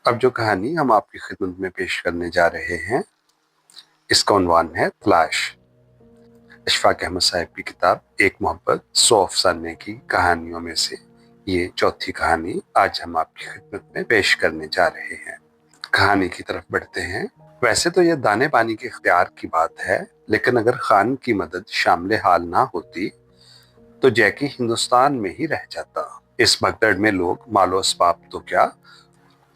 اب जो कहानी हम आपकी खिदमत में पेश करने जा रहे हैं, इसका उन्वान है तलाश। अशफाक अहमद साहब की किताब एक मोहब्बत 100 अफसाने की कहानियों में से ये चौथी कहानी आज हम आपकी खिदमत में पेश करने जा रहे हैं। कहानी की तरफ बढ़ते हैं। वैसे तो ये दाने पानी के इख्तियार की बात है, लेकिन अगर खान की मदद शामिल हाल ना होती तो जैकी हिंदुस्तान में ही रह जाता। इस भगदड़ में लोग मालो असबाब तो क्या,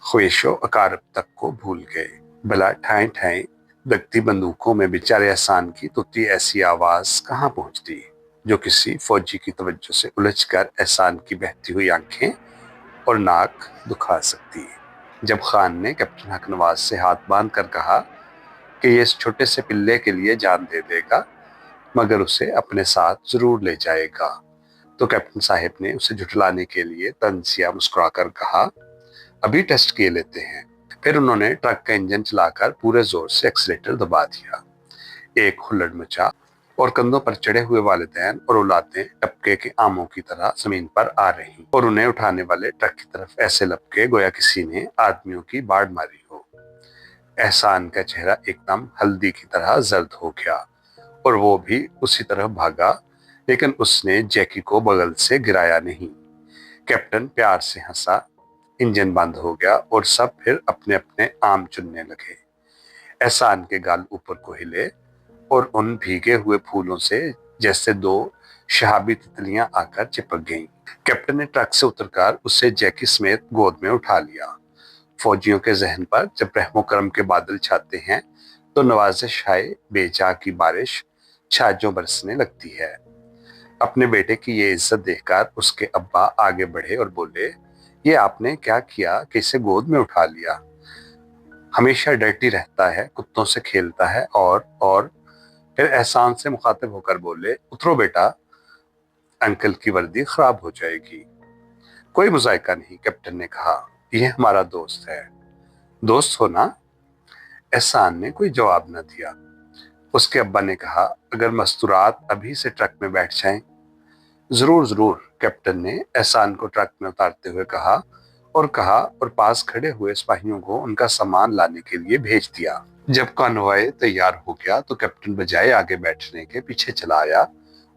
ख्वेशो अकारब तक को भूल गए। भला ठाएं ठाएं दगती बंदूकों में बेचारे एहसान की तुती ऐसी आवाज कहाँ पहुंचती जो किसी फौजी की तवज्जो से उलझकर एहसान की बहती हुई आंखें और नाक दुखा सकती। जब खान ने कैप्टन हक नवाज से हाथ बांध कर कहा कि ये इस छोटे से पिल्ले के लिए जान दे देगा, मगर उसे अपने साथ जरूर ले जाएगा, तो कैप्टन साहब ने उसे झुठलाने के लिए तंजिया मुस्कुराकर कहा, अभी टेस्ट किए लेते हैं। फिर उन्होंने ट्रक का इंजन चलाकर पूरे जोर से एक्सीलेटर दबा दिया। एक हुल्लड़ मचा और कंधों पर चढ़े हुए वालिदैन और औलादें टपके के आमों की तरह जमीन पर आ रही और उन्हें उठाने वाले ट्रक की तरफ ऐसे लपके गोया किसी ने आदमियों की बाढ़ मारी हो। एहसान का चेहरा एकदम हल्दी की तरह जर्द हो गया और वो भी उसी तरफ भागा, लेकिन उसने जैकी को बगल से गिराया नहीं। कैप्टन प्यार से हंसा, इंजन बंद हो गया और सब फिर अपने अपने आम चुनने लगे। एहसान के गाल ऊपर को हिले और उन भीगे हुए फूलों से जैसे दो शहाबी तितलियां आकर चिपक गईं। कैप्टन ने ट्रक से उतरकर उसे जैकी समेत गोद में उठा लिया। फौजियों के जहन पर जब रहमो करम के बादल छाते हैं तो नवाजिश हाय बेजा की बारिश छाजों बरसने लगती है। अपने बेटे की ये इज्जत देखकर उसके अब्बा आगे बढ़े और बोले, ये आपने क्या किया कि इसे गोद में उठा लिया? हमेशा डर्टी रहता है, कुत्तों से खेलता है और फिर एहसान से मुखातिब होकर बोले, उतरो बेटा, अंकल की वर्दी खराब हो जाएगी। कोई मुजायका नहीं, कैप्टन ने कहा, यह हमारा दोस्त है। दोस्त हो ना? एहसान ने कोई जवाब न दिया। उसके अब्बा ने कहा, अगर मस्तूरात अभी से ट्रक में बैठ जाएं। जरूर जरूर, कैप्टन ने एहसान को ट्रक में उतारते हुए कहा और पास खड़े हुए सिपाहियों को उनका सामान लाने के लिए भेज दिया। जब कॉन्वॉय तैयार हो गया तो कैप्टन बजाय आगे बैठने के पीछे चला आया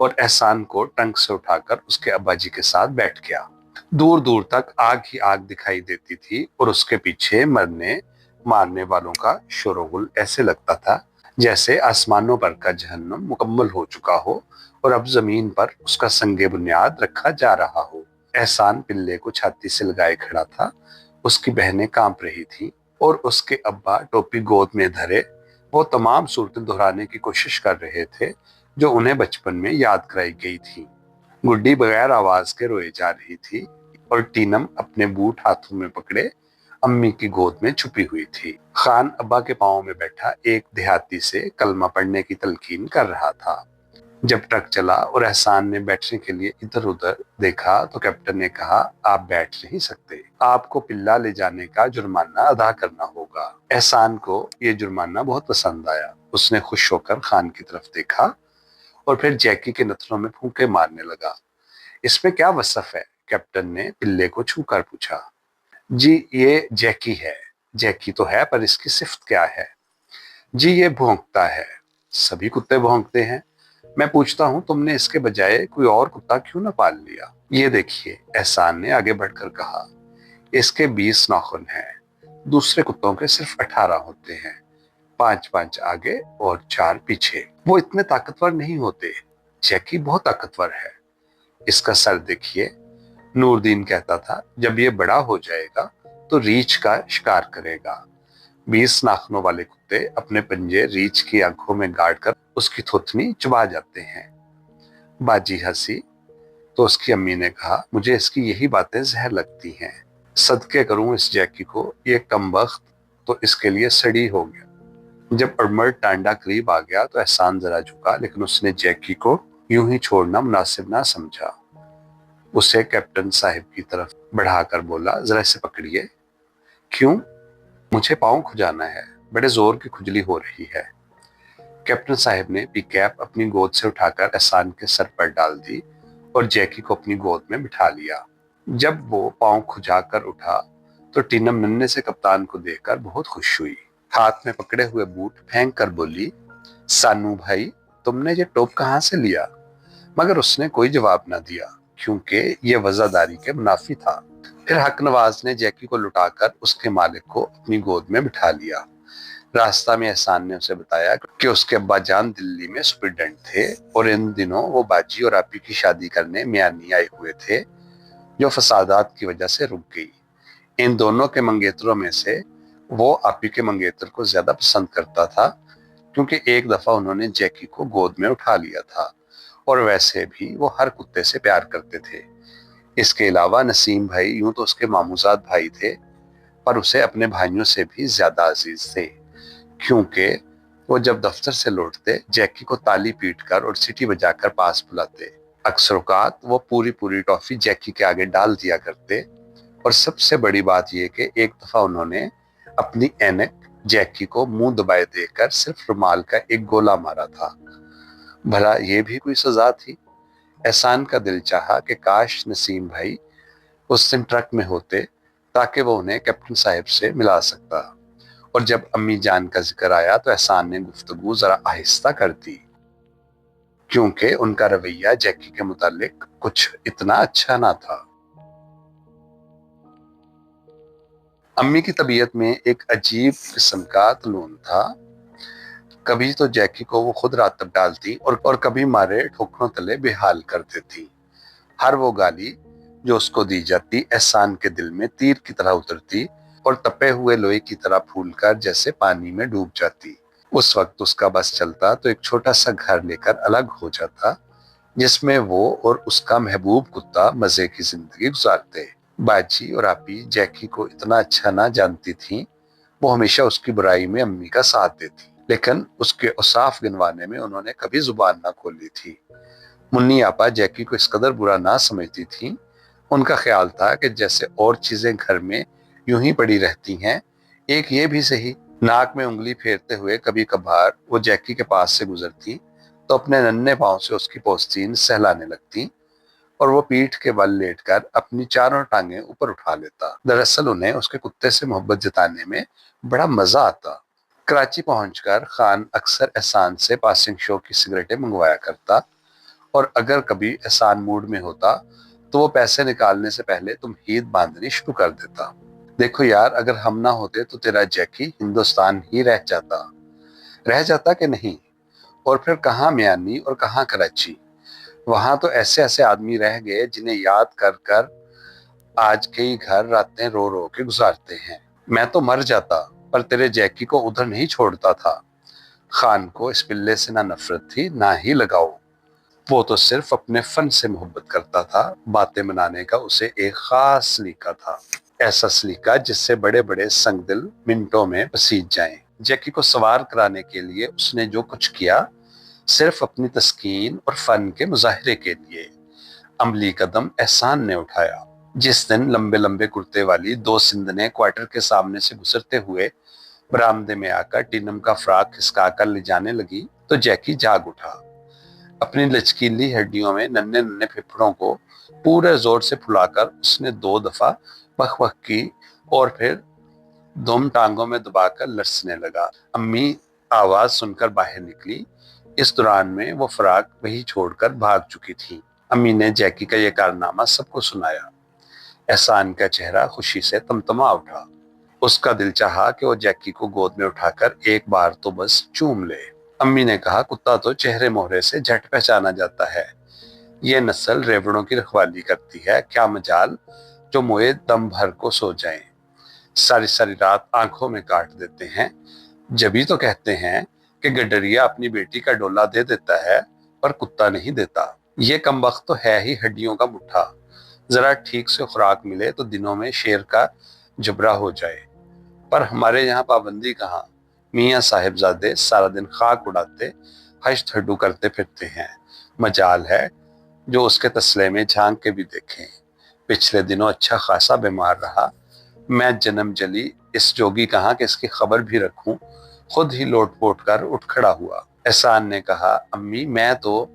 और एहसान को टंक से उठाकर उसके अब्बाजी के साथ बैठ गया। दूर दूर तक आग ही आग दिखाई देती थी और उसके पीछे मरने मारने वालों का शोरगुल ऐसे लगता था जैसे आसमानों पर का जहन्नुम मुकम्मल हो चुका हो और अब जमीन पर उसका संगे बुनियाद रखा जा रहा हो। एहसान पिल्ले को छाती से लगाए खड़ा था, उसकी बहनें कांप रही थीं और उसके अब्बा टोपी गोद में धरे वो तमाम सूरतें दोहराने की कोशिश कर रहे थे जो उन्हें बचपन में याद कराई गई थी। गुड्डी बगैर आवाज के रोए जा रही थी और टीनम अपने बूट हाथों में पकड़े अम्मी की गोद में छुपी हुई थी। खान अब्बा के पांव में बैठा एक देहाती से कलमा पढ़ने की तलकीन कर रहा था। जब ट्रक चला और एहसान ने बैठने के लिए इधर उधर देखा तो कैप्टन ने कहा, आप बैठ नहीं सकते, आपको पिल्ला ले जाने का जुर्माना अदा करना होगा। एहसान को ये जुर्माना बहुत पसंद आया। उसने खुश होकर खान की तरफ देखा और फिर जैकी के नथनों में फूंके मारने लगा। इसमें क्या वसफ है? कैप्टन ने पिल्ले को छूकर पूछा। जी ये जैकी है। जैकी तो है, पर इसकी सिफ्त क्या है? जी ये भौंकता है। सभी कुत्ते भौंकते हैं। मैं पूछता हूँ, तुमने इसके बजाय कोई और कुत्ता क्यों न पाल लिया? ये देखिए, एहसान ने आगे बढ़कर कहा, इसके 20 नाखून हैं, दूसरे कुत्तों के सिर्फ 18 होते हैं, 5-5 आगे और 4 पीछे। वो इतने ताकतवर नहीं होते। जैकी बहुत ताकतवर है। इसका सर देखिए। नूरदीन कहता था, जब ये बड़ा हो जाएगा तो रीछ का शिकार करेगा। 20 नाखूनों वाले कुत्ते अपने पंजे रीछ की आंखों में गाड़कर उसकी थुथनी चबा जाते हैं। बाजी हंसी तो उसकी अम्मी ने कहा, मुझे इसकी यही बातें जहर लगती हैं। सदके करूं इस जैकी को, ये कमबख्त तो इसके लिए सड़ी हो गया। जब अड़मड़ टांडा करीब आ गया तो एहसान जरा झुका, लेकिन उसने जैकी को यूं ही छोड़ना मुनासिब ना समझा। उसे कैप्टन साहब की तरफ बढ़ाकर बोला, जरा इसे पकड़िए। क्यों? मुझे पाँव खुजाना है, बड़े जोर की खुजली हो रही है। कैप्टन साहब ने पिकैप अपनी गोद से उठाकर एहसान के सर पर डाल दी और जैकी को अपनी गोद में बिठा लिया। जब वो पाँव खुजाकर उठा तो टीनम नन्हे से कप्तान को देखकर बहुत खुश हुई। हाथ में पकड़े हुए बूट फेंक कर बोली, सानू भाई, तुमने ये टोप कहाँ से लिया? मगर उसने कोई जवाब ना दिया, क्योंकि ये वफादारी के मुनाफी था। फिर हकनवाज ने जैकी को लुटाकर उसके मालिक को अपनी गोद में बिठा लिया। रास्ता में एहसान ने उसे बताया कि उसके अब्बा जान दिल्ली में सुपरिटेंडेंट थे और इन दिनों वो बाजी और आपी की शादी करने मियानी आए हुए थे, जो फसादात की वजह से रुक गई। इन दोनों के मंगेतरों में से वो आपी के मंगेतर को ज्यादा पसंद करता था, क्योंकि एक दफा उन्होंने जैकी को गोद में उठा लिया था और वैसे भी वो हर कुत्ते से प्यार करते थे। इसके अलावा नसीम भाई यूं तो उसके मामूजाद भाई थे, पर उसे अपने भाइयों से भी ज्यादा अजीज थे, क्योंकि वो जब दफ्तर से लौटते जैकी को ताली पीटकर और सीटी बजाकर पास बुलाते। अक्सर औकात वो पूरी पूरी टॉफी जैकी के आगे डाल दिया करते। और सबसे बड़ी बात यह कि एक दफा उन्होंने अपनी ऐनक जैकी को मुंह दबाए देकर सिर्फ रुमाल का एक गोला मारा था। भला ये भी कोई सजा थी? एहसान का दिल चाहा कि काश नसीम भाई उस दिन ट्रक में होते, ताकि वो उन्हें कैप्टन साहब से मिला सकता। और जब अम्मी जान का जिक्र आया तो एहसान ने गुफ्तगू जरा आहिस्ता कर दी, क्योंकि उनका रवैया जैकी के मुतालिक कुछ इतना अच्छा ना था। अम्मी की तबीयत में एक अजीब किस्म का तलून था। कभी तो जैकी को वो खुद रातब डालती और कभी मारे ठोकरों तले बेहाल कर देती। हर वो गाली जो उसको दी जाती एहसान के दिल में तीर की तरह उतरती और तपे हुए लोहे की तरह फूलकर जैसे पानी में डूब जाती। उस वक्त उसका बस चलता तो एक छोटा सा घर लेकर अलग हो जाता, जिसमें वो और उसका महबूब कुत्ता मजे की जिंदगी गुजारते। बाजी और आपी जैकी को इतना अच्छा ना जानती थीं, वो हमेशा उसकी बुराई में अम्मी का साथ देती, लेकिन उसके औसाफ गिनवाने में उन्होंने कभी जुबान ना खोली थी। मुन्नी आपा जैकी को इस कदर बुरा ना समझती थी। उनका ख्याल था कि जैसे और चीजें घर में यूं ही पड़ी रहती हैं, एक ये भी सही। नाक में उंगली फेरते हुए कभी कभार वो जैकी के पास से गुजरती तो अपने नन्हे पांव से उसकी पोस्तीन सहलाने लगती और वो पीठ के बल लेटकर अपनी चारों टांगें ऊपर उठा लेता। दरअसल उन्हें उसके कुत्ते से मोहब्बत जताने में बड़ा मजा आता। कराची पहुंचकर खान अक्सर एहसान से पासिंग शो की सिगरेटें मंगवाया करता और अगर कभी एहसान मूड में होता तो वो पैसे निकालने से पहले तुमहीद बांधनी शुरू कर देता। देखो यार, अगर हम ना होते तो तेरा जैकी हिंदुस्तान ही रह जाता कि नहीं? और फिर कहाँ मियानी और कहाँ कराची। वहां तो ऐसे ऐसे आदमी रह गए जिन्हें याद कर कर आज कई घर रातें रो रो के गुजारते हैं। मैं तो मर जाता, पर तेरे जैकी को उधर नहीं छोड़ता था। खान को इस पिल्ले से ना नफरत थी ना ही लगाओ। वो तो सिर्फ अपने फन से मोहब्बत करता था। बातें बनाने का उसे एक खास सलीका था, ऐसा सलीका जिससे बड़े बड़े संगदिल मिनटों में पसीज जाएं। जैकी को सवार कराने के लिए उसने जो कुछ किया, सिर्फ अपनी तस्कीन और फन के मुजाहिरे के लिए। अमली कदम एहसान ने उठाया। जिस दिन लंबे लंबे कुर्ते वाली दो सिंधने क्वार्टर के सामने से गुजरते हुए बरामदे में आकर टीनम का फ्राक खिसकाकर ले जाने लगी तो जैकी जाग उठा। अपनी लचकीली हड्डियों में नन्हे नन्हे फेफड़ों को पूरे जोर से फुलाकर उसने 2 दफा बक बक की और फिर दुम टांगों में दबाकर लरसने लगा। अम्मी आवाज सुनकर बाहर निकली। इस दौरान में वो फ्राक वही छोड़कर भाग चुकी थी। अम्मी ने जैकी का यह कारनामा सबको सुनाया। एहसान का चेहरा खुशी से तमतमा उठा। उसका दिल चाहा कि वो जैकी को गोद में उठाकर एक बार तो बस चूम ले। अम्मी ने कहा, कुत्ता तो चेहरे मोहरे से झट पहचाना जाता है। ये नस्ल रेवड़ों की रखवाली करती है, क्या मजाल जो मोए दम भर को सो जाएं। सारी सारी रात आंखों में काट देते हैं। जभी तो कहते हैं कि गडरिया अपनी बेटी का डोला दे देता है, पर कुत्ता नहीं देता। ये कमबख्त तो है ही हड्डियों का मुट्ठा। जरा ठीक से खुराक मिले तो दिनों में शेर का जबरा हो जाए। पर हमारे यहाँ पाबंदी कहाँ। मियाँ साहिबजादे सारा दिन खाक उड़ाते हश ठड्डू करते फिरते हैं। मजाल है जो उसके तसले में झांक के भी देखें। पिछले दिनों अच्छा खासा बीमार रहा। मैं जन्म जली इस जोगी कहाँ कि इसकी खबर भी रखूं। खुद ही लोट पोट कर उठ खड़ा हुआ। एहसान ने कहा, अम्मी मैं तो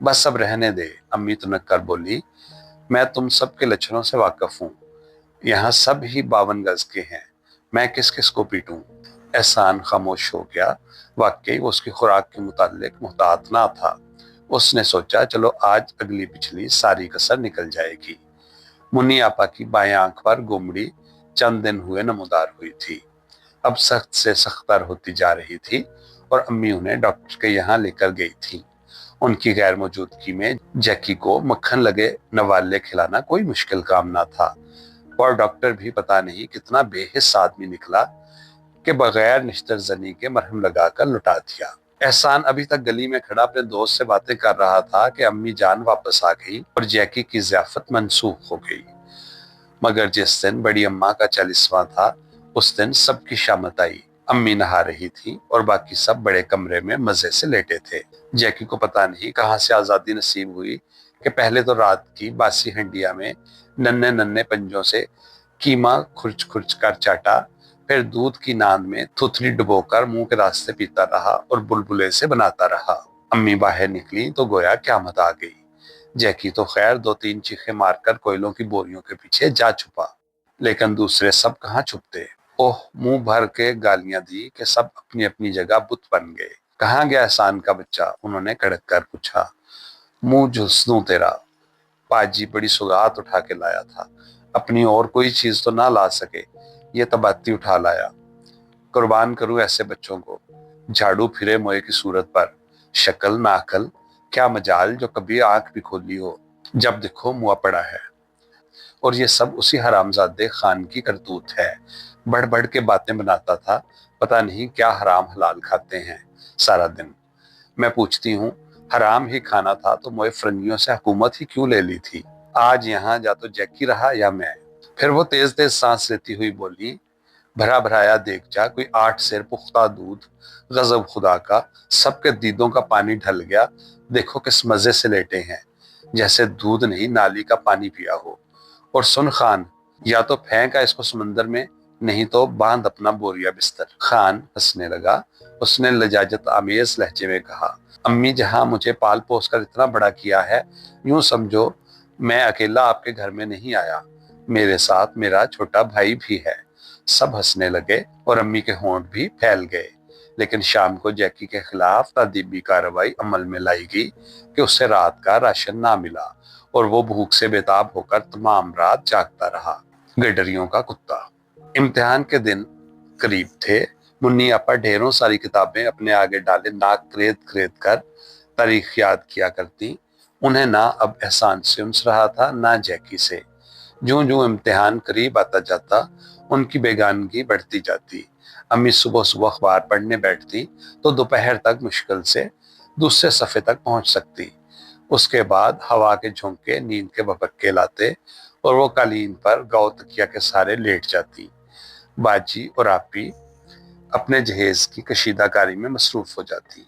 बस अब रहने दे। अम्मी तुनक कर बोली, मैं तुम सबके लक्षणों से वाकिफ हूँ। यहाँ सब ही 52 गज के हैं, मैं किस किस को पीटूं। एहसान खामोश हो गया। वाकई वो उसकी खुराक के मुतालिक मुहतात ना था। उसने सोचा चलो आज अगली पिछली सारी कसर निकल जाएगी। मुन्नी आपा की बाएं आंख पर गोमड़ी चंद दिन हुए नमूदार हुई थी, अब सख्त से सख्तर होती जा रही थी और अम्मी उन्हें डॉक्टर के यहाँ लेकर गई थी। उनकी गैर मौजूदगी में जैकी को मक्खन लगे नवाले खिलाना कोई मुश्किल काम ना था, और डॉक्टर भी पता नहीं कितना बेहिस आदमी निकला कि बगैर निश्तर जनी के मरहम लगाकर लुटा दिया। एहसान अभी तक गली में खड़ा अपने दोस्त से बातें कर रहा था कि अम्मी जान वापस आ गई और जैकी की ज़ियाफत मनसूख हो गई। मगर जिस दिन बड़ी अम्मा का 40वां था, उस दिन सबकी शामत आई। अम्मी नहा रही थी और बाकी सब बड़े कमरे में मजे से लेटे थे। जैकी को पता नहीं कहाँ से आजादी नसीब हुई कि पहले तो रात की बासी हंडिया में नन्हे नन्हे पंजों से कीमा खुर्च खुर्च कर चाटा, फिर दूध की नान में थुथली डुबोकर मुंह के रास्ते पीता रहा और बुलबुले से बनाता रहा। अम्मी बाहर निकली तो गोया क़यामत आ गई। जैकी तो खैर 2-3 चीखे मारकर कोयलों की बोरियों के पीछे जा छुपा, लेकिन दूसरे सब कहाँ छुपते। ओह, मुंह भर के गालियां दी कि सब अपनी अपनी जगह बुत बन गए। कहाँ गया एहसान का बच्चा, उन्होंने कड़क कर पूछा। मुंह झुलस दूं तेरा, पाजी बड़ी सुगात उठा के लाया था, अपनी और कोई चीज तो ना ला सके, ये तबाती उठा लाया। कुर्बान करूं ऐसे बच्चों को। झाड़ू फिरे मोए की सूरत पर, शक्ल ना अकल, क्या मजाल जो कभी आंख भी खोली हो, जब देखो मुआ पड़ा है। और ये सब उसी हरामजादे खान की करतूत है। बढ़ बढ़ के बातें बनाता था, पता नहीं क्या हराम हलाल खाते हैं सारा दिन। मैं पूछती हूँ, हराम ही खाना था तो मोए फरंगियों से हुकूमत ही क्यों ले ली थी। आज यहाँ या तो जैकी रहा या मैं। फिर वो तेज तेज सांस लेती हुई बोली, भरा भराया देख जा, कोई 8 सेर पुख्ता दूध, गजब खुदा का, सबके दीदों का पानी ढल गया। देखो किस मजे से लेटे हैं, जैसे दूध नहीं नाली का पानी पिया हो। और सुन खान, या तो फेंका इसको समंदर में, नहीं तो बांध अपना बोरिया बिस्तर। खान हंसने लगा। उसने लजाजत आमेज लहजे में कहा, अम्मी जहां मुझे पाल पोस कर इतना बड़ा किया है, यूं समझो मैं अकेला आपके घर में नहीं आया, मेरे साथ मेरा छोटा भाई भी है। सब हंसने लगे और अम्मी के होंठ भी फैल गए। लेकिन शाम को जैकी के खिलाफ तादीबी कार्रवाई अमल में लाई गई कि उसे रात का राशन ना मिला और वो भूख से बेताब होकर तमाम रात जागता रहा। गडरियों का कुत्ता। इम्तिहान के दिन करीब थे। मुन्नी आपा ढेरों सारी किताबें अपने आगे डाले नाक करेद करेद कर तारीख याद किया करती। उन्हें ना अब एहसान से उनस रहा था, ना जैकी से। ज्यों ज्यों इम्तिहान करीब आता जाता, उनकी बेगानगी बढ़ती जाती। अम्मी सुबह सुबह अखबार पढ़ने बैठती तो दोपहर तक मुश्किल से दूसरे सफ़े तक पहुंच सकती। उसके बाद हवा के झोंके नींद के भपक्के लाते और वो कालीन पर गौ तकिया के सहारे लेट जाती। बाजी और आपी अपने जहेज की कशीदाकारी में मसरूफ हो जाती,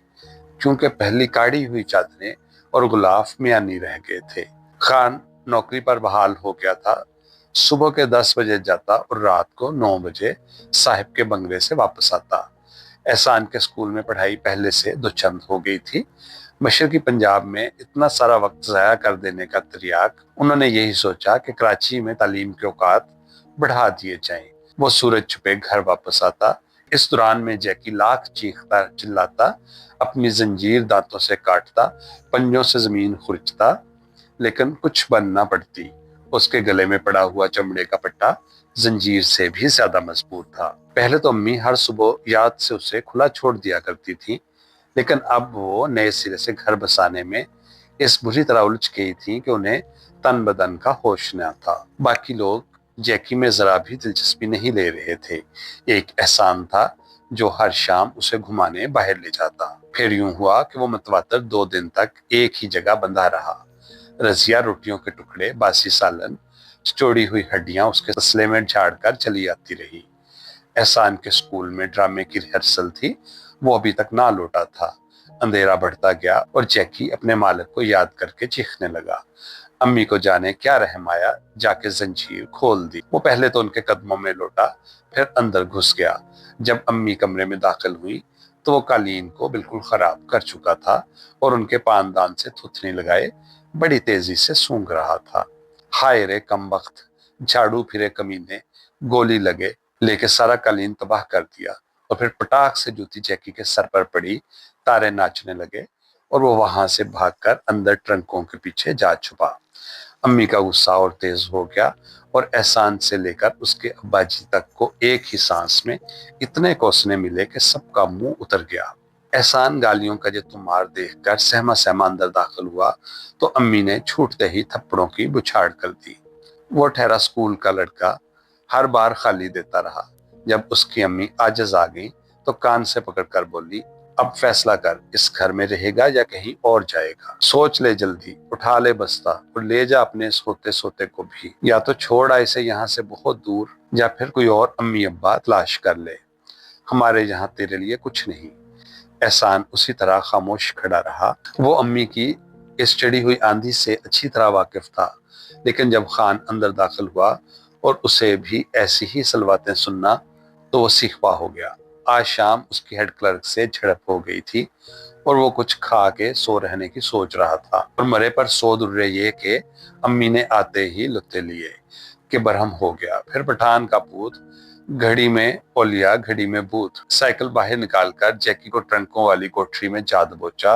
क्योंकि पहली काढ़ी हुई चादरें और गुलाफ मियानी रह गए थे। खान नौकरी पर बहाल हो गया था। सुबह के 10 बजे जाता और रात को 9 बजे साहिब के बंगले से वापस आता। एहसान के स्कूल में पढ़ाई पहले से दुचंद हो गई थी। मशरकी पंजाब में इतना सारा वक्त ज़ाया कर देने का त्रियाक, उन्होंने यही सोचा कि कराची में तालीम के औकात बढ़ा दिए जाएं। वो सूरज छुपे घर वापस आता। इस दौरान में जैकी लाख चीखता चिल्लाता, अपनी जंजीर दांतों से काटता, पंजों से जमीन खुरचता, लेकिन कुछ बन ना पड़ती। उसके गले में पड़ा हुआ चमड़े का पट्टा जंजीर से भी ज्यादा मजबूत था। पहले तो अम्मी हर सुबह याद से उसे खुला छोड़ दिया करती थी, लेकिन अब वो नए सिरे से घर बसाने में इस बुरी तरह उलझ गई थी कि उन्हें तन बदन का होश न था। बाकी लोग जैकी में जरा भी दिलचस्पी नहीं ले रहे थे। एक एहसान था जो हर शाम उसे घुमाने बाहर ले जाता। फिर यूं हुआ कि वो मतवातर 2 दिन तक एक ही जगह बंधा रहा। रजिया, रोटियों के टुकड़े, बासी सालन, चौड़ी हुई हड्डियां उसके तसले में झाड़ कर चली आती रही। एहसान के स्कूल में ड्रामे की रिहर्सल थी, वो अभी तक ना लौटा था। अंधेरा बढ़ता गया और जैकी अपने मालिक को याद करके चीखने लगा। अम्मी को जाने क्या रहम आया, जाके जंजीर खोल दी। वो पहले तो उनके कदमों में लौटा, फिर अंदर घुस गया। जब अम्मी कमरे में दाखिल हुई तो वो कालीन को बिल्कुल खराब कर चुका था और उनके पानदान से थुथनी लगाए बड़ी तेजी से सूंघ रहा था। हाय रे कमबख्त, झाड़ू फिरे कमीने, गोली लगे, लेके सारा कालीन तबाह कर दिया। और फिर पटाख से जूती जैकी के सर पर पड़ी, तारे नाचने लगे और वो वहां से भागकर अंदर ट्रंकों के पीछे जा छुपा। अम्मी का गुस्सा और तेज हो गया और एहसान से लेकर उसके अब्बाजी तक को एक ही सांस में इतने कोसने मिले कि सबका मुंह उतर गया। एहसान गालियों का ये तुमार देखकर सहमा सहमा अंदर दाखिल हुआ तो अम्मी ने छूटते ही थप्पड़ों की बुछाड़ कर दी। वो ठहरा स्कूल का लड़का हर बार खाली देता रहा। जब उसकी अम्मी आजिज आ गई तो कान से पकड़कर बोली, अब फैसला कर, इस घर में रहेगा या कहीं और जाएगा? सोच ले जल्दी, उठा ले बस्ता और ले जा अपने सोते सोते को भी, या तो छोड़ आ इसे यहाँ से बहुत दूर, या फिर कोई और अम्मी अब्बा तलाश कर ले। हमारे यहाँ तेरे लिए कुछ नहीं। एहसान उसी तरह खामोश खड़ा रहा। वो अम्मी की इस चढ़ी हुई आंधी से अच्छी तरह वाकिफ था, लेकिन जब खान अंदर दाखिल हुआ और उसे भी ऐसी ही सलवातें सुनना तो वो सीखवा हो गया। आज शाम उसकी हेड क्लर्क से झड़प हो गई थी और वो कुछ खा के सो रहने की सोच रहा था, और मरे पर सो दुर्रे ये कि अम्मी ने आते ही लुत्ते लिए कि बरहम हो गया। फिर पठान का पूत, घड़ी में ओलिया घड़ी में भूत, साइकिल बाहर निकालकर जैकी को ट्रंकों वाली कोठरी में जा दबोचा।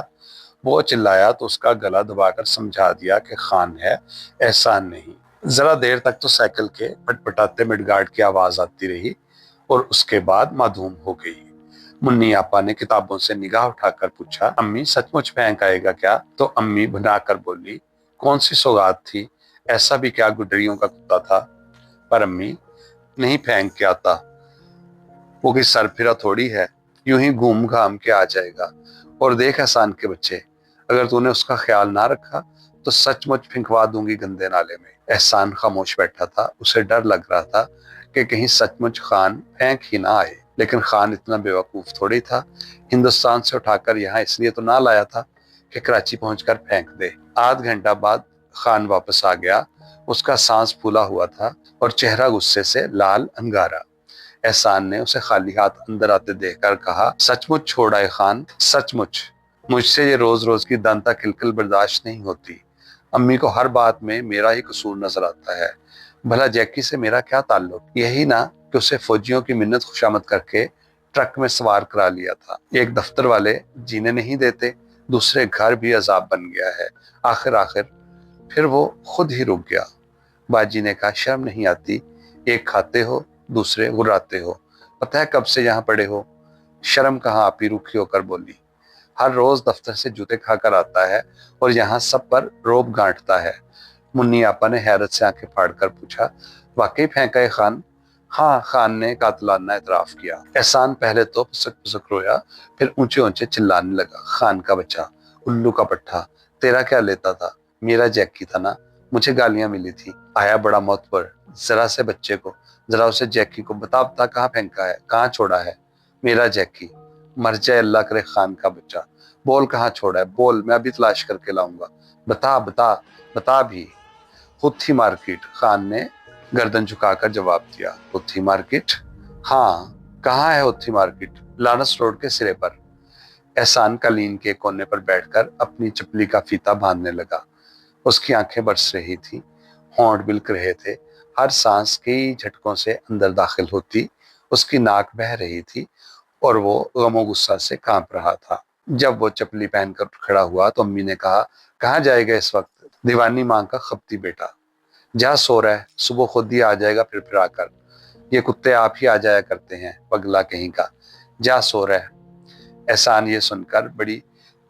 वो चिल्लाया तो उसका गला दबाकर समझा दिया कि खान है, एहसान नहीं। जरा देर तक तो साइकिल के पटपटाते मिडगार्ड की आवाज आती रही और उसके बाद माधूम हो गई। मुन्नी आपा ने किताबों से निगाह उठाकर पूछा, अम्मी सचमुच फेंक आएगा क्या? तो अम्मी बनाकर बोली, कौन सी सौगात थी, ऐसा भी क्या गुडरियों का कुत्ता था? पर अम्मी, नहीं फेंक के आता, वो कोई सरफिरा थोड़ी है, यूं ही घूम घाम के आ जाएगा। और देख एहसान के बच्चे, अगर तूने उसका ख्याल ना रखा तो सचमुच फिंकवा दूंगी गंदे नाले में। एहसान खामोश बैठा था। उसे डर लग रहा था कि कहीं सचमुच खान फेंक ही ना आए, लेकिन खान इतना बेवकूफ थोड़ी था। हिंदुस्तान से उठाकर यहाँ इसलिए तो ना लाया था कि कराची पहुंचकर फेंक दे। आध घंटा बाद खान वापस आ गया। उसका सांस फूला हुआ था और चेहरा गुस्से से लाल अंगारा। एहसान ने उसे खाली हाथ अंदर आते देखकर कहा, सचमुच छोड़ आए खान, सचमुच। मुझसे ये रोज रोज की दांता किलकिल बर्दाश्त नहीं होती। अम्मी को हर बात में मेरा ही कसूर नजर आता है। भला जैकी से मेरा क्या ताल्लुक? यही ना कि उसे फौजियों की मिन्नत खुशामद करके ट्रक में सवार करा लिया था। एक दफ्तर वाले जीने नहीं देते, दूसरे घर भी अजाब बन गया है। आखिर फिर वो खुद ही रुक गया। बाजी ने कहा, शर्म नहीं आती? एक खाते हो, दूसरे गुर्राते हो। पता है कब से यहाँ पड़े हो? शर्म कहाँ? आप ही रूखी होकर बोली। हर रोज दफ्तर से जूते खाकर आता है और यहाँ सब पर रोब गांठता है। मुन्नी आपा ने हैरत से आंखें फाड़कर पूछा, वाकई फेंका है खान? हाँ, खान ने कातलाना एतराफ किया। एहसान पहले तो पुसक पुसक रोया, फिर ऊंचे ऊंचे चिल्लाने लगा, खान का बच्चा, उल्लू का पट्टा, तेरा क्या लेता था? मेरा जैकी था ना, मुझे गालियां मिली थी, आया बड़ा मौत पर। जरा से बच्चे को, जरा उसे जैकी को बता बता, कहाँ फेंका है, कहाँ छोड़ा है? मेरा जैकी, मर जाए अल्लाह करे खान का बच्चा, बोल कहाँ छोड़ा है, बोल, मैं अभी तलाश करके लाऊंगा, बता बता बता भी। हुत्थी मार्केट, खान ने गर्दन झुकाकर जवाब दिया। हुत्थी मार्केट? हाँ, कहाँ है हुत्थी मार्केट? लानस रोड के सिरे पर। एहसान कालीन के कोने पर बैठकर अपनी चपली का फीता बांधने लगा। उसकी आंखें बरस रही थी, होंठ बिलक रहे थे। हर सांस कई झटकों से अंदर दाखिल होती, उसकी नाक बह रही थी और वो गमो गुस्सा से कांप रहा था। जब वो चपली पहनकर खड़ा हुआ तो अम्मी ने कहा, कहाँ जाएगा इस वक्त? दीवानी मांग का खपती बेटा, जा सो रहा है, सुबह खुद ही आ जाएगा फिर आकर। ये कुत्ते आप ही आ जाया करते हैं, पगला कहीं का, जा सो रहा है। एहसान ये सुनकर बड़ी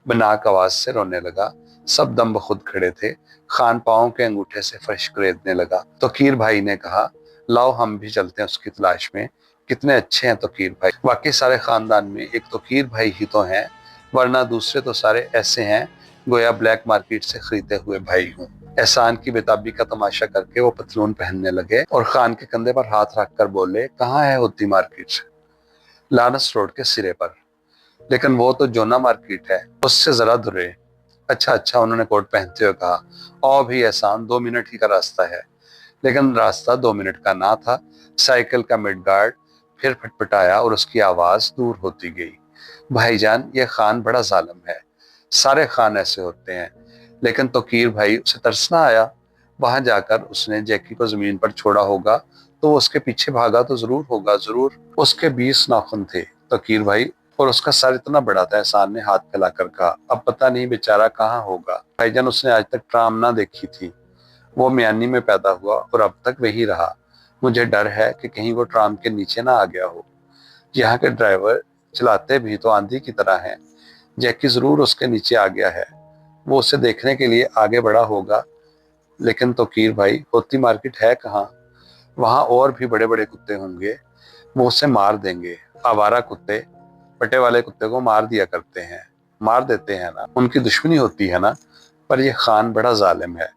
बनाक आवाज से रोने लगा। सब दम बखुद खड़े थे। खान पाँव के अंगूठे से फर्श करेदने लगा। तोकीर भाई ने कहा, लाओ हम भी चलते हैं उसकी तलाश में। कितने अच्छे हैं तोकीर भाई, वाकई सारे खानदान में एक तोकीर भाई ही तो हैं, वरना दूसरे तो सारे ऐसे हैं गोया ब्लैक मार्केट से खरीदे हुए भाई हूँ। एहसान की बेताबी का तमाशा करके वो पतलून पहनने लगे और खान के कंधे पर हाथ रखकर बोले, कहाँ है होती मार्केट? लानस रोड के सिरे पर। लेकिन वो तो जोना मार्केट है, उससे जरा दूरे। अच्छा अच्छा, उन्होंने कोट पहनते हुए कहा। और भी एहसान, 2 मिनट ही का रास्ता है। लेकिन रास्ता 2 मिनट का ना था। साइकिल का मिड गार्ड फिर फटफटाया और उसकी आवाज दूर होती गई। भाईजान, ये खान बड़ा जालिम है, सारे खान ऐसे होते हैं। लेकिन तोकीर भाई, उसे तरस ना आया? वहां जाकर उसने जैकी को जमीन पर छोड़ा होगा तो वो उसके पीछे भागा तो जरूर होगा, जरूर। उसके 20 नाखून थे तकीर भाई, और उसका सर इतना बड़ा था। एहसान ने हाथ फैलाकर कहा, अब पता नहीं बेचारा कहाँ होगा। भाईजान, उसने आज तक ट्राम ना देखी थी। वो मियानी में पैदा हुआ और अब तक वही रहा। मुझे डर है कि कहीं वो ट्राम के नीचे ना आ गया हो। यहाँ के ड्राइवर चलाते भी तो आंधी की तरह हैं। जैकी जरूर उसके नीचे आ गया है। वो उसे देखने के लिए आगे बढ़ा होगा, लेकिन तौकीर भाई, होती मार्केट है कहाँ? वहां और भी बड़े बड़े कुत्ते होंगे, वो उसे मार देंगे। आवारा कुत्ते पटे वाले कुत्ते को मार दिया करते हैं, मार देते हैं ना, उनकी दुश्मनी होती है ना। पर ये खान बड़ा जालिम है।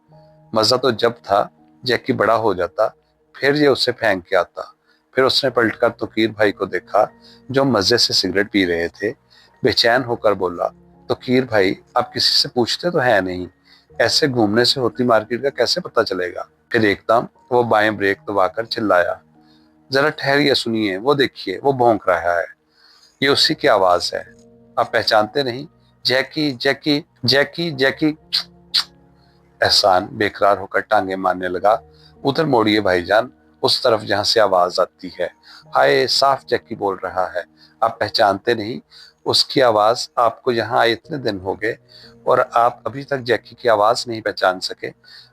मजा तो जब था जैकी बड़ा हो जाता, फिर ये उसे फेंक के आता। फिर उसने पलटकर तौकीर भाई को देखा जो मजे से सिगरेट पी रहे थे। बेचैन होकर बोला, तौकीर भाई, आप किसी से पूछते तो है नहीं, ऐसे घूमने से होती मार्केट का कैसे पता चलेगा? फिर एकदम वो बाएं ब्रेक दबाकर चिल्लाया, जरा ठहरिए, सुनिए, वो देखिए, वो भौंक रहा है। ये उसी की आवाज है। आप पहचानते नहीं? जैकी, जैकी, जैकी, जैकी। एहसान बेकरार होकर टांगे मारने लगा। उधर मोड़िए भाईजान, उस तरफ जहां से आवाज आती है। हाय, साफ जैकी बोल रहा है। आप पहचानते नहीं? उसकी आवाज, आपको यहाँ आए इतने दिन हो गए और आप अभी तक जैकी की आवाज नहीं पहचान सके?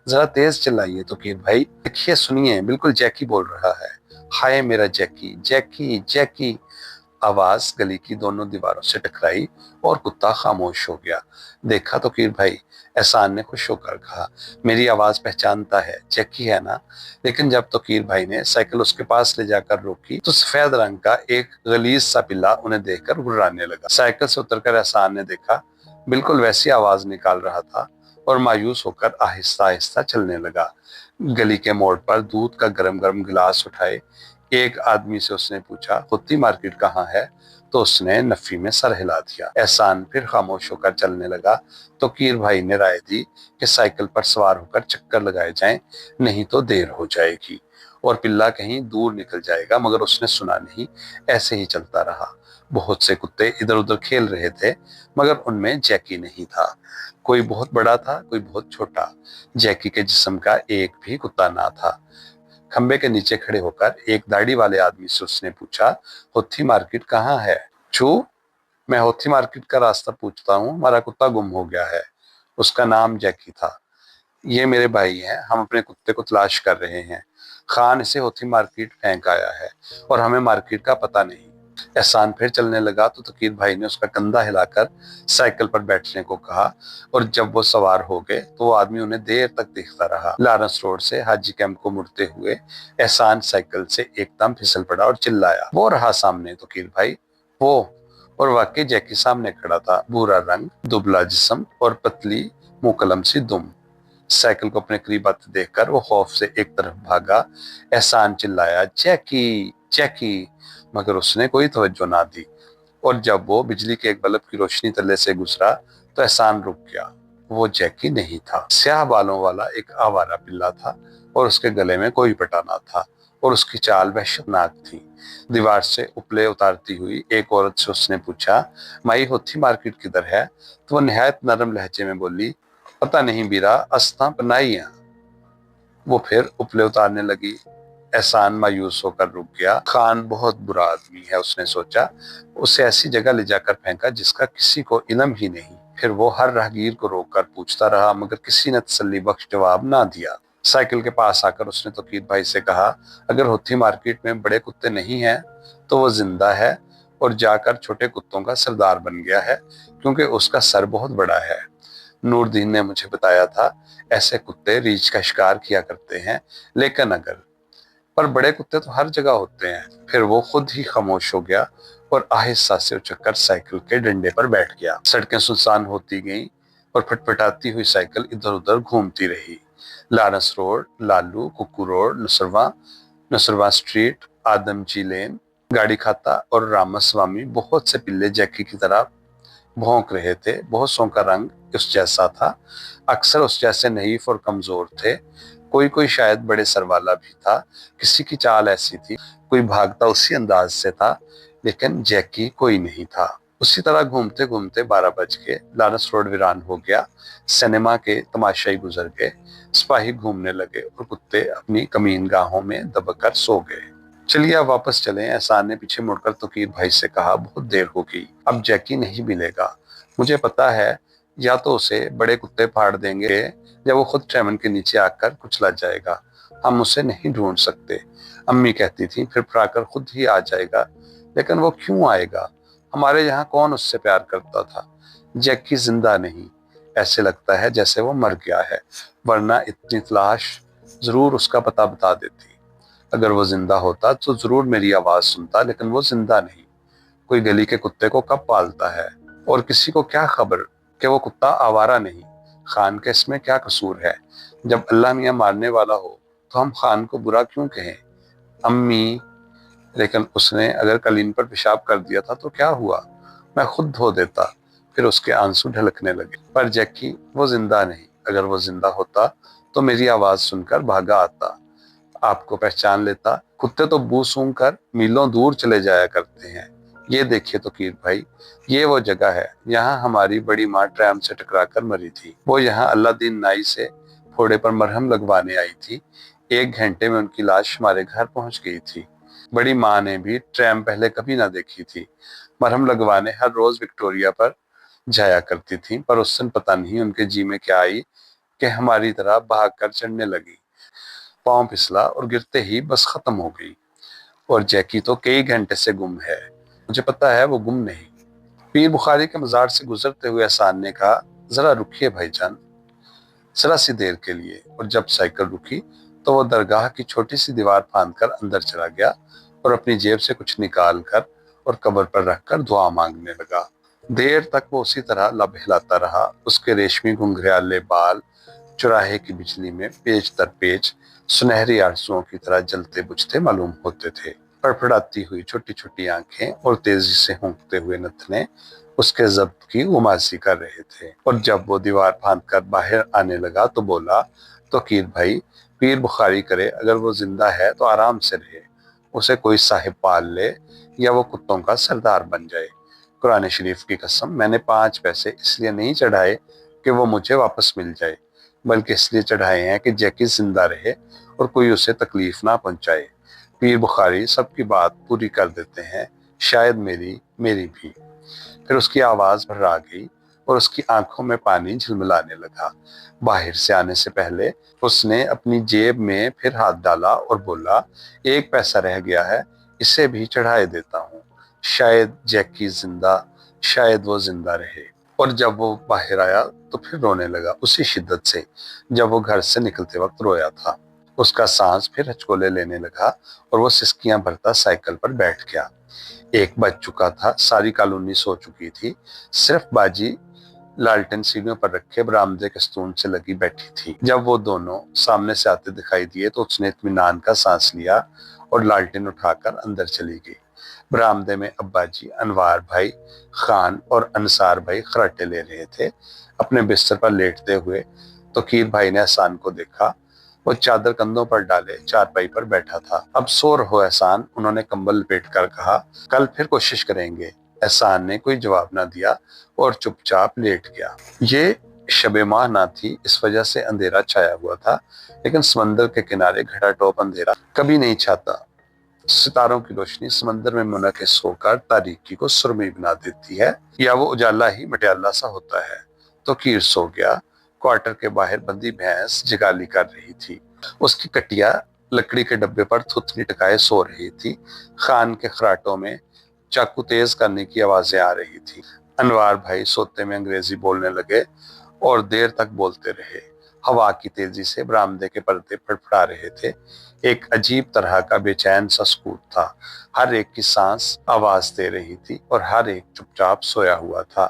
जरा तेज चिल्लाइए तौकीर भाई, देखिए, सुनिए, बिल्कुल जैकी बोल रहा है। हाय मेरा जैकी, जैकी, जैकी। आवाज गली की दोनों दीवारों से टकराई और कुत्ता खामोश हो गया। देखा तौकीर भाई, एहसान ने खुश होकर कहा, मेरी आवाज पहचानता है, जैकी है ना? लेकिन जब तौकीर भाई ने साइकिल उसके पास ले जाकर रोकी तो सफेद रंग का एक गलीज सा पिल्ला उन्हें देखकर गुर्राने लगा। साइकिल से उतरकर एहसान ने देखा, बिल्कुल वैसी आवाज निकाल रहा था और मायूस होकर आहिस्ता आहिस्ता चलने लगा। गली के मोड़ पर दूध का गरम गरम गिलास उठाए एक आदमी से उसने पूछा, होती मार्केट कहाँ है? तो उसने नफी में सर हिला दिया। एहसान फिर खामोश होकर चलने लगा। तो कीर भाई ने राय दी कि साइकिल पर सवार होकर चक्कर लगाए जाएं, नहीं तो देर हो जाएगी और पिल्ला कहीं दूर निकल जाएगा। मगर उसने सुना नहीं, ऐसे ही चलता रहा। बहुत से कुत्ते इधर उधर खेल रहे थे, मगर उनमें जैकी नहीं था। कोई बहुत बड़ा था, कोई बहुत छोटा। जैकी के जिस्म का एक भी कुत्ता ना था। खंबे के नीचे खड़े होकर एक दाढ़ी वाले आदमी से उसने पूछा, होथी मार्केट कहाँ है? चू, मैं होथी मार्केट का रास्ता पूछता हूँ, हमारा कुत्ता गुम हो गया है। उसका नाम जैकी था। ये मेरे भाई हैं, हम अपने कुत्ते को तलाश कर रहे हैं। खान इसे होथी मार्केट फेंक आया है और हमें मार्केट का पता नहीं। एहसान फिर चलने लगा तो तकीर भाई ने उसका कंधा हिलाकर साइकिल पर बैठने को कहा और जब वो सवार हो गए तो वो आदमी उन्हें देर तक देखता रहा। लॉरेंस रोड से हाजी कैंप को मुड़ते हुए एहसान साइकिल से एकदम फिसल पड़ा और चिल्लाया, वो रहा सामने तकीर भाई, वो। और वाकई जैकी सामने खड़ा था, भूरा रंग, दुबला जिस्म और पतली मुकलम सी दुम। साइकिल को अपने करीब आते देखकर वो खौफ से एक तरफ भागा। एहसान चिल्लाया, जैकी, जैकी, मगर उसने कोई तवज्जो ना दी। और जब वो बिजली के एक बल्ब की रोशनी तले से गुजरा तो एहसान रुक गया। वो जैकी नहीं था। स्याह बालों वाला एक आवारा पिल्ला था और उसके गले में कोई पटाना था और उसकी चाल वहशतनाक थी। दीवार से उपले उतारती हुई एक औरत से उसने पूछा, माई होथी मार्केट किधर है? तो वो निहायत नरम लहजे में बोली, पता नहीं बीरा, अस्ता पनाई। वो फिर उपले उतारने लगी। एहसान मायूस होकर रुक गया। खान बहुत बुरा आदमी है, उसने सोचा। उसे ऐसी जगह ले जाकर फेंका जिसका किसी को इल्म ही नहीं। फिर वो हर राहगीर को रोककर पूछता रहा, मगर किसी ने तसल्ली बख्श जवाब ना दिया। साइकिल के पास आकर उसने तौकीर भाई से कहा, अगर होथी मार्केट में बड़े कुत्ते नहीं हैं तो वो जिंदा है और जाकर छोटे कुत्तों का सरदार बन गया है, क्योंकि उसका सर बहुत बड़ा है। नूरदीन ने मुझे बताया था ऐसे कुत्ते रीछ का शिकार किया करते हैं, लेकिन अगर पर बड़े कुत्ते तो हर जगह होते हैं। फिर वो खुद ही खामोश हो गया और आहिस्ता से उछलकर साइकिल के डंडे पर बैठ गया। सड़कें सुनसान होती गईं और फटफटाती हुई साइकिल इधर उधर घूमती रही। लॉरेंस रोड, लालू, कुक्कू रोड, नसरवा स्ट्रीट, आदमजी लेन, गाड़ी खाता और रामास्वामी, बहुत से पिल्ले जैकी की तरह भौंक रहे थे। बहुत सौ का रंग उस जैसा था, अक्सर उस जैसे नहीफ और कमजोर थे। कोई कोई शायद बड़े सर वाला भी था। किसी की चाल ऐसी थी, कोई भागता उसी अंदाज से था, लेकिन जैकी कोई नहीं था। उसी तरह घूमते घूमते 12 बज गए, लारस रोड वीरान हो गया, सिनेमा के तमाशाई गुजर गए, सिपाही घूमने लगे और कुत्ते अपनी कमीन गाहों में दबकर सो गए। चलिए अब वापस चलें, एहसान ने पीछे मुड़कर तोकीर भाई से कहा। बहुत देर हो गई, अब जैकी नहीं मिलेगा। मुझे पता है, या तो उसे बड़े कुत्ते फाड़ देंगे या वो खुद ट्रेमन के नीचे आकर कुचला जाएगा। हम उसे नहीं ढूंढ सकते। अम्मी कहती थी फिर फुराकर खुद ही आ जाएगा, लेकिन वो क्यों आएगा? हमारे यहाँ कौन उससे प्यार करता था? जैकी जिंदा नहीं, ऐसे लगता है जैसे वो मर गया है, वरना इतनी तलाश जरूर उसका पता बता देती। अगर वो जिंदा होता तो जरूर मेरी आवाज सुनता, लेकिन वो जिंदा नहीं। कोई गली के कुत्ते को कब पालता है? और किसी को क्या खबर कि वो कुत्ता आवारा नहीं। खान का इसमें क्या कसूर है? जब अल्लाह मियां मारने वाला हो तो हम खान को बुरा क्यों कहें? अम्मी, लेकिन उसने अगर कलीन पर पेशाब कर दिया था तो क्या हुआ? मैं खुद धो देता। फिर उसके आंसू ढलकने लगे। पर जैकी, वो जिंदा नहीं। अगर वो जिंदा होता तो मेरी आवाज सुनकर भागा आता, आपको पहचान लेता। कुत्ते तो बू सूंघ कर मीलों दूर चले जाया करते हैं। ये देखिए तोकीर भाई, ये वो जगह है, यहाँ हमारी बड़ी माँ ट्रैम से टकरा कर मरी थी। वो यहाँ अल्लादीन नाई से फोड़े पर मरहम लगवाने आई थी। 1 घंटे में उनकी लाश हमारे घर पहुंच गई थी। बड़ी माँ ने भी ट्रैम पहले कभी ना देखी थी। मरहम लगवाने हर रोज विक्टोरिया पर जाया करती थी, पर उस दिन पता नहीं उनके जी में क्या आई कि हमारी तरह भाग कर चढ़ने लगी। पांव फिसला और गिरते ही बस खत्म हो गई। और जैकी तो कई घंटे से गुम है। मुझे पता है वो गुम नहीं। पीर बुखारी के मजार से गुजरते हुए एहसान ने कहा, जरा रुकिए भाईजान, जरा सी देर के लिए। और जब साइकिल रुकी तो वो दरगाह की छोटी सी दीवार फांद कर अंदर चला गया और अपनी जेब से कुछ निकाल कर और कब्र पर रखकर दुआ मांगने लगा। देर तक वो उसी तरह लब हिलाता रहा। उसके रेशमी घुंघराले बाल चौराहे की बिजली में पेच दर पेच सुनहरी आरजुओं की तरह जलते बुझते मालूम होते थे। फड़फड़ाती हुई छोटी छोटी आंखें और तेजी से होंकते हुए नथने उसके जब्त की गुमासी कर रहे थे। और जब वो दीवार फांद कर बाहर आने लगा तो बोला, तोकीर भाई, पीर बुखारी करे, अगर वो जिंदा है तो आराम से रहे, उसे कोई साहिब पाल ले या वो कुत्तों का सरदार बन जाए। कुरान शरीफ की कसम, मैंने 5 पैसे इसलिए नहीं चढ़ाए कि वो मुझे वापस मिल जाए, बल्कि इसलिए चढ़ाए हैं कि जैकी जिंदा रहे और कोई उसे तकलीफ ना पहुंचाए। पीर बुखारी सबकी बात पूरी कर देते हैं, शायद मेरी भी। फिर उसकी आवाज भर्रा गई और उसकी आंखों में पानी झिलमिलाने लगा। बाहर से आने से पहले उसने अपनी जेब में फिर हाथ डाला और बोला, 1 पैसा रह गया है, इसे भी चढ़ाए देता हूँ। शायद जैकी जिंदा, शायद वो जिंदा रहे। और जब वो बाहर आया तो फिर रोने लगा, उसी शिद्दत से जब वो घर से निकलते वक्त रोया था। उसका सांस फिर हचकोले लेने लगा और वो सिसकियां भरता साइकिल पर बैठ गया। 1 बज चुका था, सारी कॉलोनी सो चुकी थी। सिर्फ बाजी लालटेन सीढ़ियों पर रखे बरामदे के स्तून से लगी बैठी थी। जब वो दोनों सामने से आते दिखाई दिए तो उसने इत्मीनान का सांस लिया और लालटेन उठाकर अंदर चली गई। बरामदे में अब्बाजी, अनवार भाई, खान और अंसार भाई खराटे ले रहे थे। अपने बिस्तर पर लेटते हुए तोकीर भाई ने एहसान को देखा। वो चादर कंधों पर डाले चारपाई पर बैठा था। अब सो रहो एहसान, उन्होंने कंबल लपेट कर कहा, कल फिर कोशिश करेंगे। एहसान ने कोई जवाब ना दिया और चुपचाप लेट गया। ये शबे माह ना थी, इस वजह से अंधेरा छाया हुआ था, लेकिन समंदर के किनारे घड़ा टोप अंधेरा कभी नहीं छाता। सितारों की रोशनी समंदर में मुनकिस होकर तारीकी को सुरमई बना देती है, या वो उजाला ही मटियाला सा होता है। तो कीर सो गया। क्वार्टर के बाहर बंदी भैंस जगाली कर रही थी। उसकी कटिया लकड़ी के डब्बे पर थुथनी टकाए सो रही थी। खान के खराटों में चाकू तेज करने की आवाजें आ रही थी। अनवार भाई सोते में अंग्रेजी बोलने लगे और देर तक बोलते रहे। हवा की तेजी से बरामदे के पर्दे फड़फड़ा रहे थे। एक अजीब तरह का बेचैन सा सुकून था। हर एक की सांस आवाज दे रही थी और हर एक चुपचाप सोया हुआ था।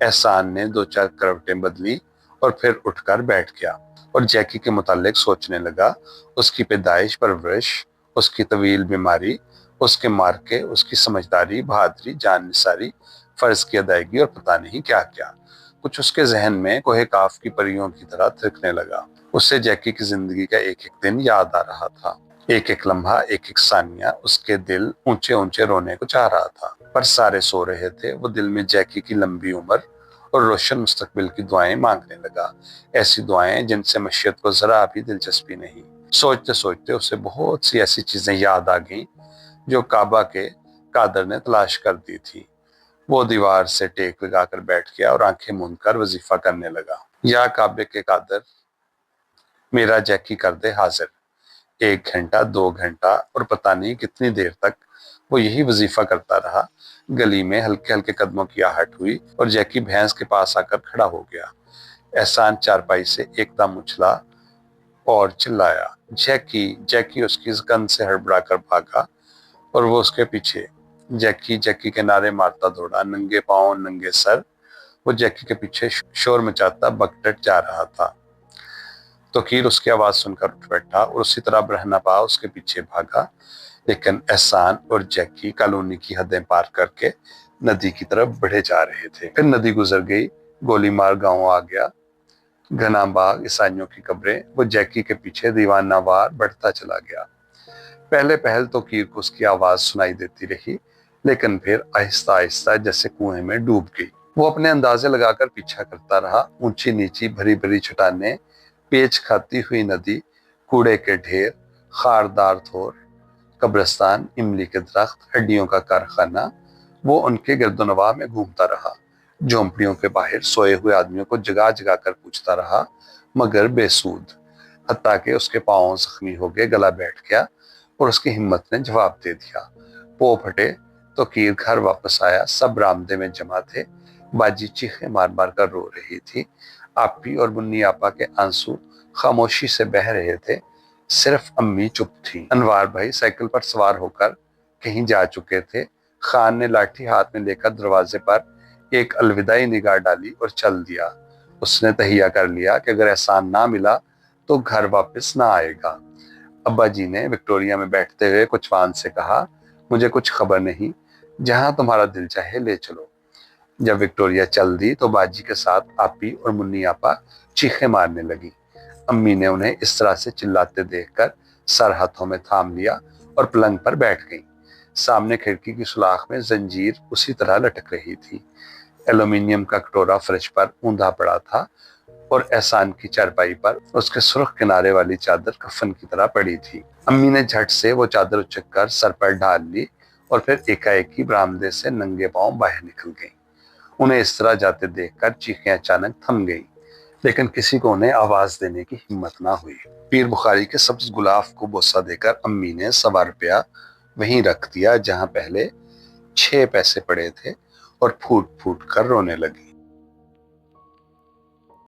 एहसान ने 2-4 करवटें बदली और फिर उठकर बैठ गया और जैकी के मुतालिक सोचने लगा। उसकी पैदाइश, परवरिश, उसकी तवील बीमारी, उसके मार्के, उसकी समझदारी, बहादुरी, जाननिसारी, फर्ज की अदायगी और पता नहीं क्या क्या। कुछ उसके जहन में कोहे काफ की परियों की तरह थिरकने लगा। उससे जैकी की जिंदगी का एक एक दिन याद आ रहा था। ایک ایک لمحہ ایک ایک ثانیہ اس کے دل اونچے اونچے رونے کو چاہ رہا تھا، پر سارے سو رہے تھے۔ وہ دل میں جیکی کی لمبی عمر اور روشن مستقبل کی دعائیں مانگنے لگا، ایسی دعائیں جن سے مشیت کو ذرا بھی دلچسپی نہیں۔ سوچتے سوچتے اسے بہت سی ایسی چیزیں یاد آ گئیں جو کعبہ کے قادر نے تلاش کر دی تھی۔ وہ دیوار سے ٹیک لگا کر بیٹھ گیا اور آنکھیں موند کر وظیفہ کرنے لگا۔ یا کعبے کے قادر، میرا جیکی کر دے حاضر۔ 1 گھنٹہ، 2 گھنٹہ اور پتہ نہیں کتنی دیر تک وہ یہی وظیفہ کرتا رہا۔ گلی میں ہلکے ہلکے قدموں کی آہٹ ہوئی اور جیکی بھینس کے پاس آ کر کھڑا ہو گیا۔ احسان چارپائی سے ایک دم اچھلا اور چلایا، جیکی جیکی! اس کی گند سے ہڑبڑا کر بھاگا اور وہ اس کے پیچھے۔ جیکی جیکی کے نعرے مارتا دوڑا، ننگے پاؤں ننگے سر وہ جیکی کے پیچھے شور مچاتا بگٹٹ جا رہا تھا۔ توقیر اس کی آواز سن کر اٹھ بیٹھا اور اسی طرح برہنہ پا اس کے پیچھے بھاگا، لیکن احسان اور جیکی کالونی کی حدیں پار کر کے ندی کی طرف بڑھے جا رہے تھے۔ پھر ندی گزر گئی، گولی مار گاؤں آ گیا، گھنا باغ، عیسائیوں کی قبریں۔ وہ جیکی کے پیچھے دیوانہ وار بڑھتا چلا گیا۔ پہلے پہل توقیر کو اس کی آواز سنائی دیتی رہی، لیکن پھر آہستہ آہستہ جیسے کنویں میں ڈوب گئی۔ وہ اپنے اندازے لگا کر پیچھا کرتا رہا، اونچی نیچی بھری بھری چٹانیں، پیچ کھاتی ہوئی ندی، کوڑے کے ڈھیر، خاردار تھور، قبرستان، املی کے درخت، ہڈیوں کا کارخانہ۔ وہ ان کے گرد و نواح میں گھومتا رہا، جھونپڑیوں کے باہر سوئے ہوئے آدمیوں کو جگا جگا کر پوچھتا رہا، مگر بے سود، حتیٰ کہ اس کے پاؤں زخمی ہو گئے، گلا بیٹھ گیا اور اس کی ہمت نے جواب دے دیا۔ پو پھٹے، توقیر گھر واپس آیا، سب برآمدے میں جمع تھے۔ باجی چیخیں مار مار کر رو رہی تھی، آپی اور منی آپا کے آنسو خاموشی سے بہہ رہے تھے، صرف امی چپ تھی۔ انوار بھائی سائیکل پر سوار ہو کر کہیں جا چکے تھے۔ خان نے لاٹھی ہاتھ میں لے کر دروازے پر ایک الوداعی نگاہ ڈالی اور چل دیا۔ اس نے تہیہ کر لیا کہ اگر احسان نہ ملا تو گھر واپس نہ آئے گا۔ ابا جی نے وکٹوریہ میں بیٹھتے ہوئے کوچوان سے کہا، مجھے کچھ خبر نہیں، جہاں تمہارا دل چاہے لے چلو۔ جب وکٹوریہ چل دی تو باجی کے ساتھ آپی اور منی آپا چیخیں مارنے لگی۔ امی نے انہیں اس طرح سے چلاتے دیکھ کر سر ہاتھوں میں تھام لیا اور پلنگ پر بیٹھ گئیں۔ سامنے کھڑکی کی سوراخ میں زنجیر اسی طرح لٹک رہی تھی۔ ایلومینیم کا کٹورا فرش پر اوندا پڑا تھا اور احسان کی چارپائی پر اس کے سرخ کنارے والی چادر کفن کی طرح پڑی تھی۔ امی نے جھٹ سے وہ چادر اچک کر سر پر ڈال لی اور پھر ایک برآمدے سے ننگے پاؤں باہر نکل گئیں۔ انہیں اس طرح جاتے دیکھ کر چیخیں اچانک تھم گئیں، لیکن کسی کو انہیں آواز دینے کی ہمت نہ ہوئی۔ پیر بخاری کے سبز گلاف کو بوسہ دے کر امی نے 1.25 وہیں رکھ دیا جہاں پہلے 6 پیسے پڑے تھے اور پھوٹ پھوٹ کر رونے لگی۔